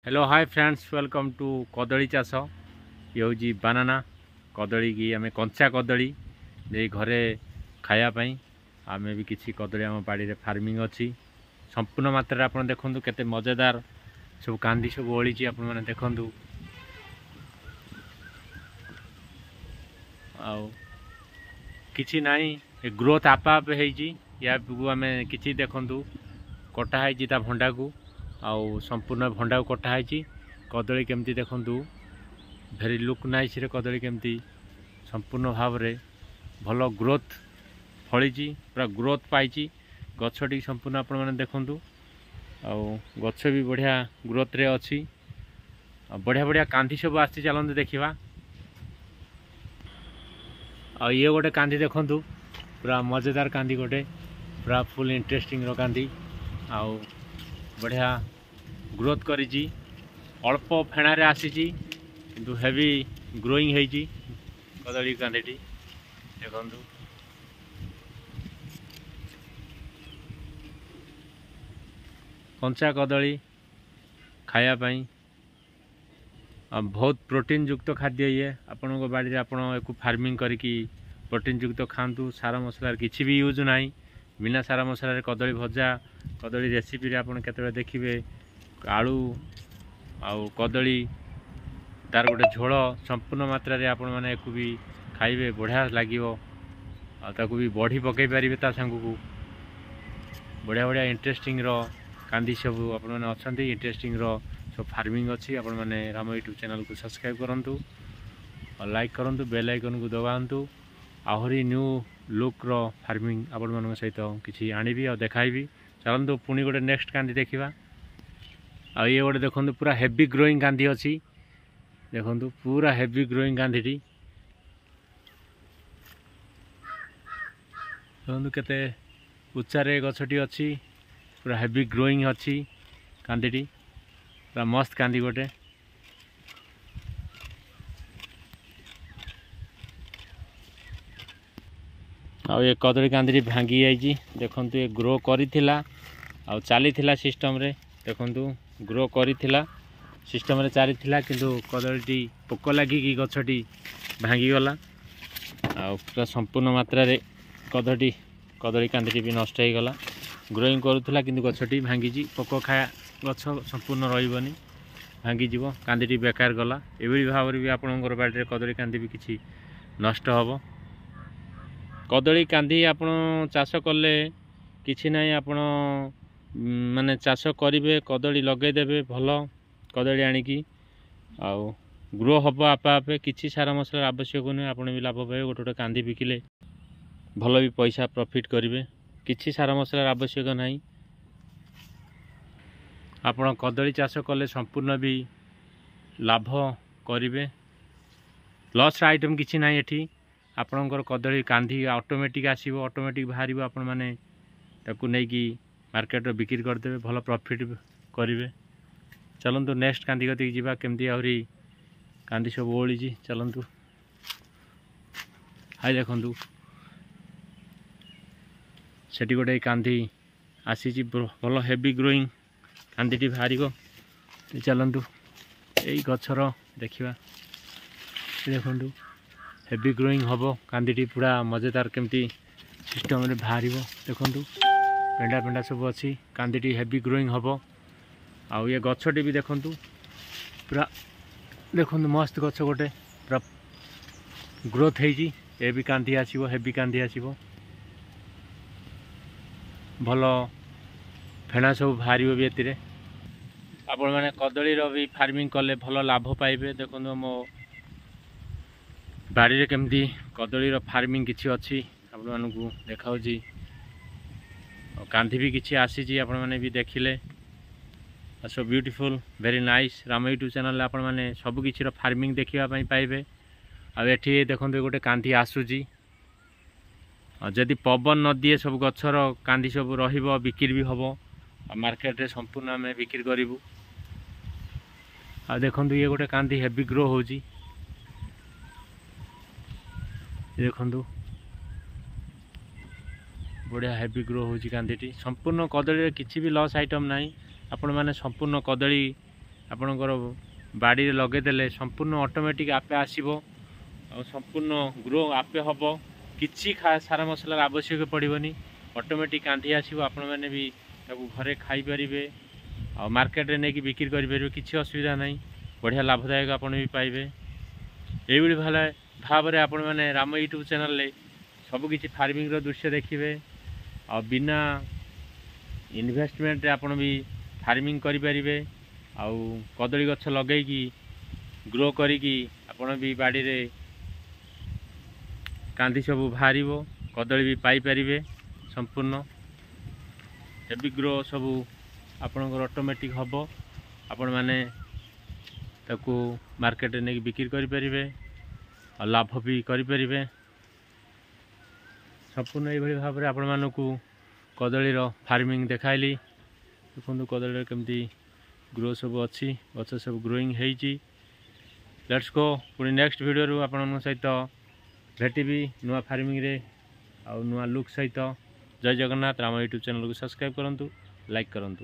Hello hi friends welcome to कदली चाष ये हूँ बानाना कदली की आम कंचा कदली दे घरे खायापाई आम भी किसी कदली आम बाड़ी फार्मिंग अच्छी संपूर्ण मात्रा आप देखूँ केते मजेदार सब कांदी सब ओली आप देखूँ किसी नाई ग्रोथ आप या आम कि देखूँ कटाई भंडा को आउ संपूर्ण भंडा को कटाई कदली केमती देखूँ भेरी लुक नाइस रे कदली केमती संपूर्ण भाव रे भल ग्रोथ फली पूरा ग्रोथ पाई गछटी संपूर्ण आपण मैंने देखूँ आउ गछ भी बढ़िया ग्रोथ रे अच्छी बढ़िया बढ़िया कांदी सब आसी चलते देखा ये गोटे कांदी देखूँ पूरा मजेदार कांदी गोटे पूरा फुल इंटरेस्टिंग कांदी आउ बढ़िया ग्रोथ करिची अल्प फेणारे आसी किंतु हेवी ग्रोइंग होती कदली कांदी देखूँ कंचा कदली खायापाई बहुत प्रोटीन युक्त खाद्य ये आपण बाड़ी आपण फार्मिंग करके प्रोटीन युक्त खातु सार मसलार किसी भी यूज ना बिना सारा मसलार कदली भजा कदली रेसिपी रे आपण केतबे देखिबे आलू आउ कदली तार गोटे झोल संपूर्ण मात्रा रे आपण माने एको भी खाइबे बढ़िया लागिवो आ ताकू भी बढी पकई पारिबे ता संग को बढ़िया बढ़िया इंटरेस्टिंग रो कांदी सब आपण माने अछंती इंटरेस्टिंग रो सब फार्मिंग अच्छी आपण माने राम यूट्यूब चैनल को सब्सक्राइब करंतु और लाइक करंतु बेल आइकन को दबांतु आहरी न्यू लुक रो फार्मिंग आपण मान सहित किसी आनिबी और देखाइबी चलतु पुणी गोटे नेक्स्ट कांदी देखा आ ये गोटे देखो पूरा हेवी ग्रोइंग कांदी अच्छी देखो पूरा हेवी ग्रोइंग कांदी देखो केते उच्चारे गछटी अच्छी पूरा हेवी ग्रोइंग अच्छी कांदी पूरा मस्त कांदी गोटे आ ये कदली कांदी भांगी जाइए देखु ये ग्रो करिथिला आ चली सिस्टम रे देखु ग्रो करिथिला सिस्टम रे चली किंतु कदली पोक लगिकी गछटी भांगी गला आ पूरा संपूर्ण मात्रा रे कदली कांदी भी नष्ट हो गला ग्रोइंग करुला किंतु गछटी भांगी पोक खाया गछ संपूर्ण रही भांगी जीव कांदी बेकार गला एभली भाव भी आपणकर बाड़ी कदली कांदी भी किसी नष्ट हम कदली कांदी आपण चाष कले किछि नाही आपण माने चाष करिवे कदली लगेदेवे भल कदली आनिकी आउ ग्रो हम आपे आपे किछि सारा मसला आवश्यक नुहे आपण भी लाभ पाइबे गोटे गोटे कांदी बिकिले भल भी पैसा प्रॉफिट करिवे किछि सारा मसला आवश्यक नाही आपण कदली चाष कले संपूर्ण भी लाभ करिवे लॉस आइटम किछि नाही एठी आपणकर कदली कांदी ऑटोमेटिक आसीबो ऑटोमेटिक बाहर आपण माने ताकू नहीं कि मार्केट बिक्री करदे भल प्रॉफिट करेंगे चलतु नेक्स्ट कांदी कति जीवा केमती आहरी कांदी सब ओली चलतु हाय देखु सेठी गोटे कांदी आसी भल हेवी ग्रोइंग कांदी बाहर चलतु यही गचर देखा देखु हेवी ग्रोइंग हम कांदी पूरा मजेदार केमती सिस्टम रे बाहर देखु पेंडा पेंडा सब अच्छी कांदी हेवी ग्रोइंग हम आउ ये गछटी भी देखु पूरा देखु मस्त गछ गोटे पूरा ग्रोथ होती ये भी कांदी आसो हेवी कांदी आसो भल फेणा सब बाहर भी एतिरे आपण मैंने कदली भी फार्मिंग कले भल लाभ पाइबे देखो मो बाड़ी रे केमती कदली फार्मिंग किसी अच्छी आपण मानू देखा कांदी भी किसी आसी आपण मैंने भी देखिले so beautiful very nice Ram YouTube channel आपण मैंने सब किसी फार्मिंग देखापी पाइबे आठी देखो गोटे कांदी आसूची जदि पवन न दिए सब गचर कांदी सब रहिबो बिक्री भी हम मार्केट रे संपूर्ण आम बिक्री करूँ आ देखो ये गोटे कांदी हेवी ग्रो होची देखु बढ़िया हेवी ग्रो होची कांदी संपूर्ण कदली किसी भी लॉस आइटम ना आपण मैंने संपूर्ण कदली ଆପଣଙ୍କର ବାଡ଼ିରେ ଲଗେଇଦେଲେ ସମ୍पूर्ण ଅଟୋମେଟିକ୍ ଆପେ ଆସିବ ଆଉ ସମ୍पूर्ण ଗ୍ରୋ ଆପେ ହେବ। କିଛି ସାର ମସଲାର ଆବଶ୍ୟକ ପଡ଼ିବନି, ଅଟୋମେଟିକ୍ କାନ୍ଦି ଆସିବ। ଆପଣମାନେ ବି ତାକୁ ଘରେ ଖାଇପାରିବେ ଆଉ ମାର୍କେଟରେ ନେଇକି ବିକ୍ରି କରିପାରିବେ, କିଛି ଅସୁବିଧା ନାହିଁ। ବଢ଼ିଆ ଲାଭଦାୟକ ଆପଣ ବି ପାଇବେ। এইଭଳି ଭାବରେ ଆପଣମାନେ ରାମ ୟୁଟ୍ୟୁବ୍ ଚ୍ୟାନେଲରେ ସବୁକିଛି ଫାର୍ମିଂର ଦୃଶ୍ୟ ଦେଖିବେ ଆଉ ବିନା ଇନଭେଷ୍ଟମେଣ୍ଟରେ ଆପଣ ବି ଫାର୍ମିଂ କରିପାରିବେ। ଆଉ କଦଳୀ ଗଛ ଲଗେଇକି ଗ୍ରୋ କରିକି ଆପଣ ବି ବାଡ଼ିରେ କାନ୍ଦି ସବୁ ବାହାରିବ, କଦଳୀ ବି ପାଇପାରିବେ। ସମ୍ପୂର୍ଣ୍ଣ ହେଭି ଗ୍ରୋ ସବୁ ଆପଣଙ୍କର ଅଟୋମେଟିକ୍ ହେବ। ଆପଣମାନେ ତାକୁ ମାର୍କେଟରେ ନେଇକି ବିକ୍ରି କରିପାରିବେ ଆଉ ଲାଭ ବି କରିପାରିବେ। ସମ୍ପୂର୍ଣ୍ଣ ଏଇଭଳି ଭାବରେ ଆପଣମାନଙ୍କୁ କଦଳୀର ଫାର୍ମିଂ ଦେଖାଇଲି। ଦେଖନ୍ତୁ କଦଳୀର କେମିତି ଗ୍ରୋ ସବୁ ଅଛି, ଗଛ ସବୁ ଗ୍ରୋଇଂ ହେଇଛି। ଲେଟ୍ସ ଗୋ, ପୁଣି ନେକ୍ସଟ ଭିଡ଼ିଓରୁ ଆପଣଙ୍କ ସହିତ ଭେଟିବି ନୂଆ ଫାର୍ମିଂରେ ଆଉ ନୂଆ ଲୁକ୍ ସହିତ। ଜୟ ଜଗନ୍ନାଥ। ରାମ ୟୁଟ୍ୟୁବ୍ ଚ୍ୟାନେଲକୁ ସବସ୍କ୍ରାଇବ୍ କରନ୍ତୁ, ଲାଇକ୍ କରନ୍ତୁ।